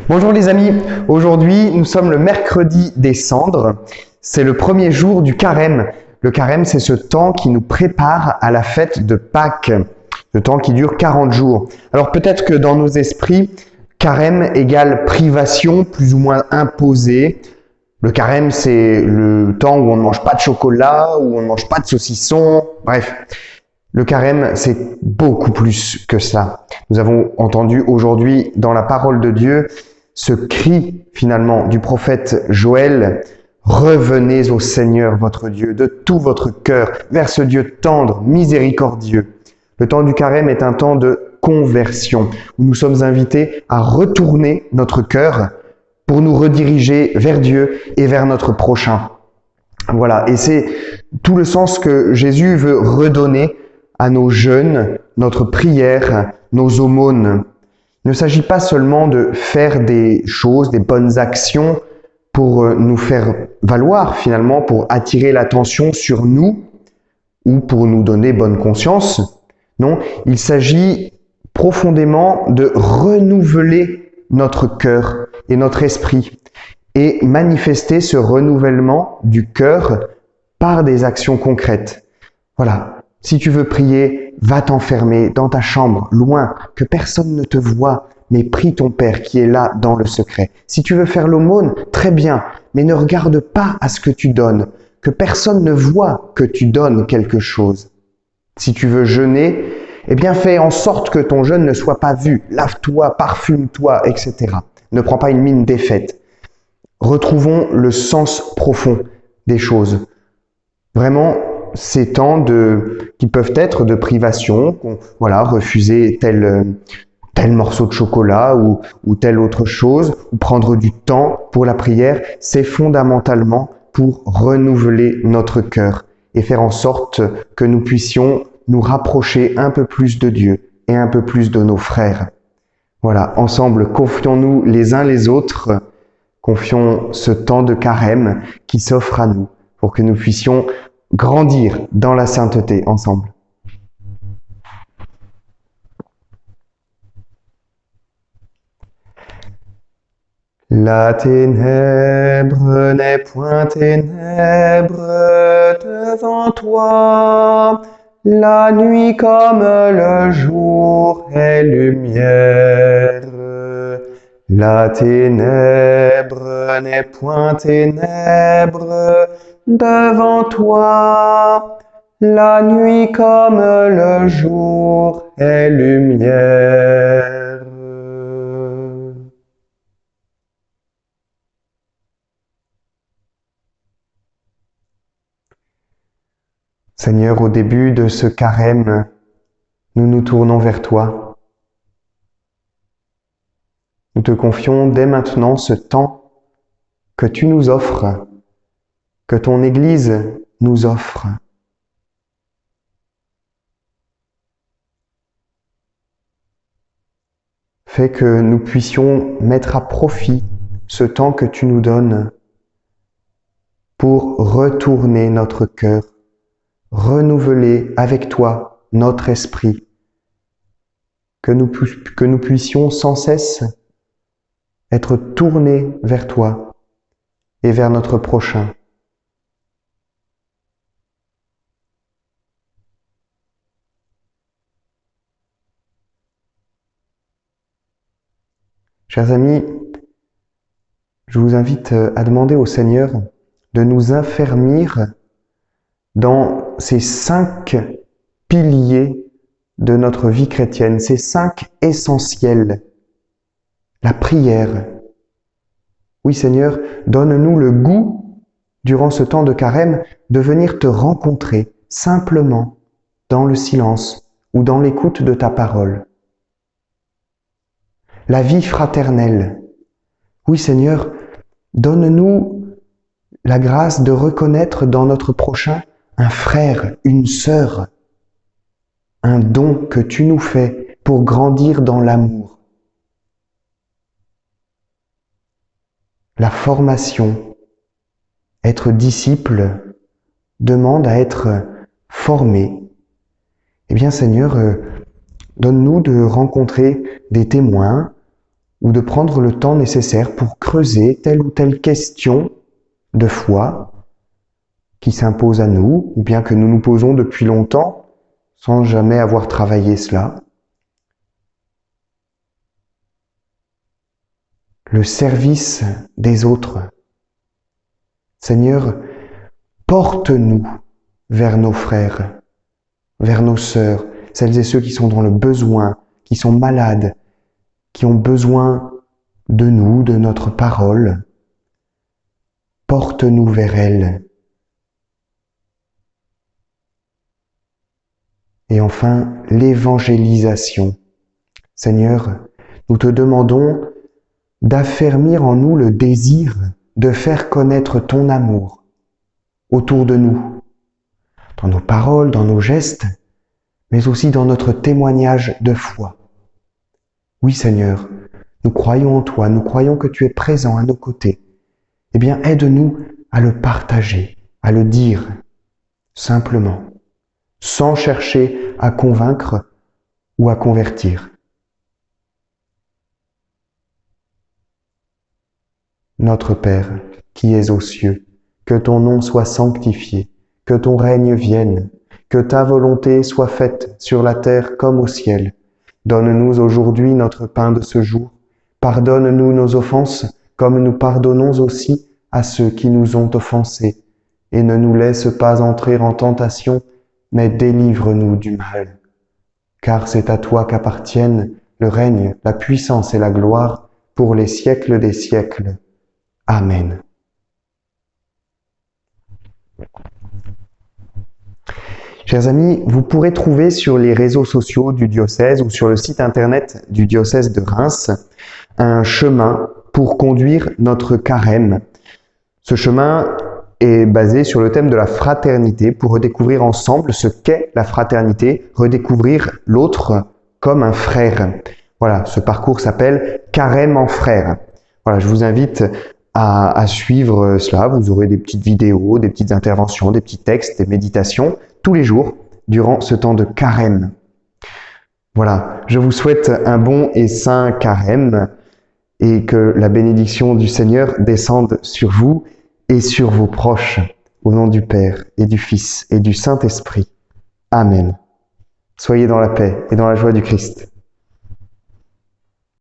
Bonjour les amis, aujourd'hui nous sommes le mercredi des cendres, c'est le premier jour du carême. Le carême, c'est ce temps qui nous prépare à la fête de Pâques, le temps qui dure 40 jours. Alors peut-être que dans nos esprits, carême égale privation plus ou moins imposée. Le carême, c'est le temps où on ne mange pas de chocolat, où on ne mange pas de saucisson, bref. Le carême, c'est beaucoup plus que ça. Nous avons entendu aujourd'hui dans la parole de Dieu ce cri finalement du prophète Joël. Revenez au Seigneur votre Dieu de tout votre cœur, vers ce Dieu tendre, miséricordieux. Le temps du carême est un temps de conversion, où nous sommes invités à retourner notre cœur pour nous rediriger vers Dieu et vers notre prochain. Voilà, et c'est tout le sens que Jésus veut redonner à nos jeûnes, notre prière, nos aumônes. Il ne s'agit pas seulement de faire des choses, des bonnes actions pour nous faire valoir finalement, pour attirer l'attention sur nous ou pour nous donner bonne conscience. Non, il s'agit profondément de renouveler notre cœur et notre esprit et manifester ce renouvellement du cœur par des actions concrètes. Voilà. Si tu veux prier, va t'enfermer dans ta chambre, loin, que personne ne te voie, mais prie ton Père qui est là dans le secret. Si tu veux faire l'aumône, très bien, mais ne regarde pas à ce que tu donnes, que personne ne voit que tu donnes quelque chose. Si tu veux jeûner, eh bien fais en sorte que ton jeûne ne soit pas vu. Lave-toi, parfume-toi, etc. Ne prends pas une mine défaite. Retrouvons le sens profond des choses. Vraiment, ces temps qui peuvent être de privation, refuser tel morceau de chocolat ou telle autre chose, ou prendre du temps pour la prière, c'est fondamentalement pour renouveler notre cœur et faire en sorte que nous puissions nous rapprocher un peu plus de Dieu et un peu plus de nos frères. Voilà, ensemble, confions-nous les uns les autres, confions ce temps de carême qui s'offre à nous pour que nous puissions grandir dans la sainteté ensemble. La ténèbre n'est point ténèbre devant toi, la nuit comme le jour est lumière. La ténèbre n'est point ténèbre devant toi, la nuit comme le jour est lumière. Seigneur, au début de ce carême, nous nous tournons vers toi. Nous te confions dès maintenant ce temps que tu nous offres, que ton Église nous offre. Fais que nous puissions mettre à profit ce temps que tu nous donnes pour retourner notre cœur, renouveler avec toi notre esprit, que nous puissions sans cesse être tournés vers toi et vers notre prochain. Chers amis, je vous invite à demander au Seigneur de nous affermir dans ces 5 piliers de notre vie chrétienne, ces 5 essentiels. La prière. Oui Seigneur, donne-nous le goût, durant ce temps de carême, de venir te rencontrer simplement dans le silence ou dans l'écoute de ta parole. La vie fraternelle. Oui Seigneur, donne-nous la grâce de reconnaître dans notre prochain un frère, une sœur, un don que tu nous fais pour grandir dans l'amour. La formation, être disciple, demande à être formé. Eh bien Seigneur, donne-nous de rencontrer des témoins ou de prendre le temps nécessaire pour creuser telle ou telle question de foi qui s'impose à nous, ou bien que nous nous posons depuis longtemps sans jamais avoir travaillé cela. Le service des autres. Seigneur, porte-nous vers nos frères, vers nos sœurs, celles et ceux qui sont dans le besoin, qui sont malades, qui ont besoin de nous, de notre parole. Porte-nous vers elles. Et enfin, l'évangélisation. Seigneur, nous te demandons d'affermir en nous le désir de faire connaître ton amour autour de nous, dans nos paroles, dans nos gestes, mais aussi dans notre témoignage de foi. Oui, Seigneur, nous croyons en toi, nous croyons que tu es présent à nos côtés. Eh bien, aide-nous à le partager, à le dire simplement, sans chercher à convaincre ou à convertir. Notre Père, qui es aux cieux, que ton nom soit sanctifié, que ton règne vienne, que ta volonté soit faite sur la terre comme au ciel. Donne-nous aujourd'hui notre pain de ce jour. Pardonne-nous nos offenses, comme nous pardonnons aussi à ceux qui nous ont offensés. Et ne nous laisse pas entrer en tentation, mais délivre-nous du mal. Car c'est à toi qu'appartiennent le règne, la puissance et la gloire pour les siècles des siècles. Amen. Chers amis, vous pourrez trouver sur les réseaux sociaux du diocèse ou sur le site internet du diocèse de Reims un chemin pour conduire notre carême. Ce chemin est basé sur le thème de la fraternité pour redécouvrir ensemble ce qu'est la fraternité, redécouvrir l'autre comme un frère. Voilà, ce parcours s'appelle Carême en frère. Voilà, je vous invite à suivre cela. Vous aurez des petites vidéos, des petites interventions, des petits textes, des méditations tous les jours durant ce temps de carême. Voilà, je vous souhaite un bon et saint carême et que la bénédiction du Seigneur descende sur vous et sur vos proches, au nom du Père et du Fils et du Saint-Esprit. Amen. Soyez dans la paix et dans la joie du Christ.